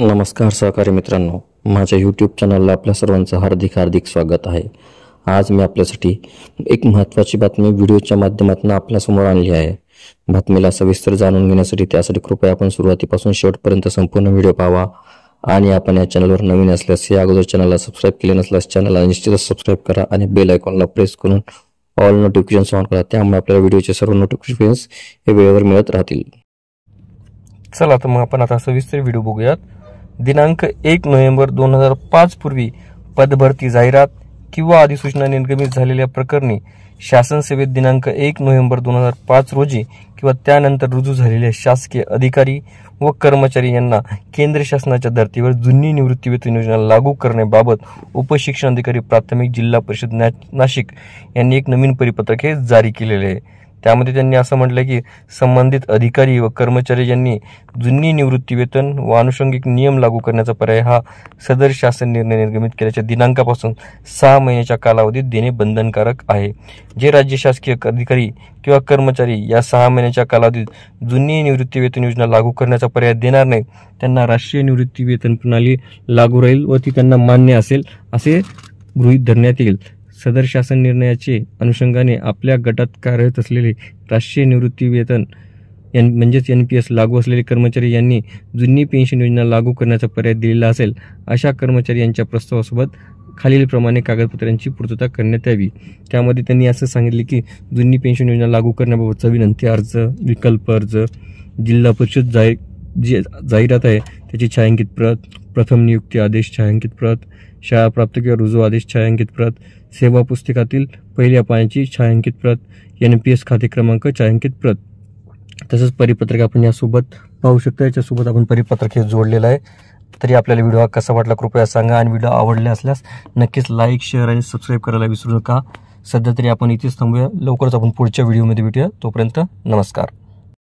नमस्कार सहकारी मित्रांनो, माझ्या यूट्यूब चॅनलला आपल्या सर्वांचं हार्दिक स्वागत आहे। आज मी आपल्यासाठी एक महत्त्वाची बातमी व्हिडिओच्या माध्यमातून आपल्यासमोर आणली आहे। बातमीला सविस्तर जाणून घेण्यासाठी त्यासाठी कृपया आपण सुरुवातीपासून शेवटपर्यंत संपूर्ण व्हिडिओ पाहावा आणि आपण या चॅनलवर नवीन असल्यास या अगोदर चॅनलला सबस्क्राइब केले नसल्यास चॅनलला निश्चितच सबस्क्राइब करा आणि बेल आयकॉनला प्रेस करून ऑल नोटिफिकेशन्स ऑन करा, त्यामुळे आपल्याला व्हिडिओचे सर्व नोटिफिकेशन्स हे वेळेवर मिळत राहतील। चला तर मग आपण आता सविस्तर व्हिडिओ बघूयात। दिनांक 1 नोव्हेंबर 2005 पूर्वी पदभरती जाहिरात किंवा अधिसूचना निर्गमित झालेल्या प्रकरणी शासन सेवेत दिनांक 1 नोव्हेंबर 2005 रोजी किंवा त्यानंतर रुजू झालेले शासकीय अधिकारी व कर्मचारी यांना केंद्र शासनाच्या धर्तीवर जुनी निवृत्ती वेतन योजना लागू करण्याबाबत उपशिक्षण अधिकारी प्राथमिक जिल्हा परिषद नाशिक यांनी एक नवीन परिपत्रक जारी केलेले आहे। त्यामध्ये त्यांनी असं म्हटलं की संबंधित अधिकारी व कर्मचारी यांनी जुनी निवृत्ती वेतन व आनुषंगिक नियम लागू करण्याचा पर्याय हा सदर शासन निर्णय निर्गमित केल्याच्या दिनांकापासून 6 महिन्याच्या कालावधीत देणे बंधनकारक आहे। जे राज्य शासकीय अधिकारी किंवा कर्मचारी या 6 महिन्याच्या कालावधीत जुनी निवृत्ती वेतन योजना लागू करण्याचा पर्याय देणार नाही त्यांना राष्ट्रीय निवृत्ती वेतन प्रणाली लागू राहील व ती त्यांना मान्य असेल असे गृहीत धरण्यात येईल। सदर शासन निर्णयाचे अनुषंगाने आपल्या गटात कार्यरत असलेले राष्ट्रीय निवृत्ती वेतन म्हणजेच NPS लागू असलेले कर्मचारी यांनी जुनी पेन्शन योजना लागू करण्याचा पर्याय दिलेला असेल अशा कर्मचारी यांच्या प्रस्तावासोबत खालीलप्रमाणे कागदपत्रांची पूर्तता करण्यात यावी। त्यामध्ये त्यांनी असं सांगितले की जुनी पेन्शन योजना लागू करण्याबाबतचा विनंती अर्ज, विकल्प अर्ज, जिल्हा परिषद जाहिरात आहे त्याची छायांकित प्रत, प्रथम नियुक्ती आदेश छायांकित प्रत, शाळा प्राप्त किंवा रुजू आदेश छायांकित प्रत, सेवा पुस्तिकातील पहिल्या पानाची छायांकित प्रत, NPS खाते क्रमांक छायांकित प्रत, तसंच परिपत्रक आपण यासोबत पाहू शकता। याच्यासोबत आपण परिपत्रक हे जोडलेलं आहे। तरी आपल्याला व्हिडिओ कसा वाटला कृपया सांगा आणि व्हिडिओ आवडले असल्यास नक्कीच लाईक, शेअर आणि सबस्क्राईब करायला विसरू नका। सध्या तरी आपण इथेच थांबूया, लवकरच आपण पुढच्या व्हिडिओमध्ये भेटूया। तोपर्यंत नमस्कार।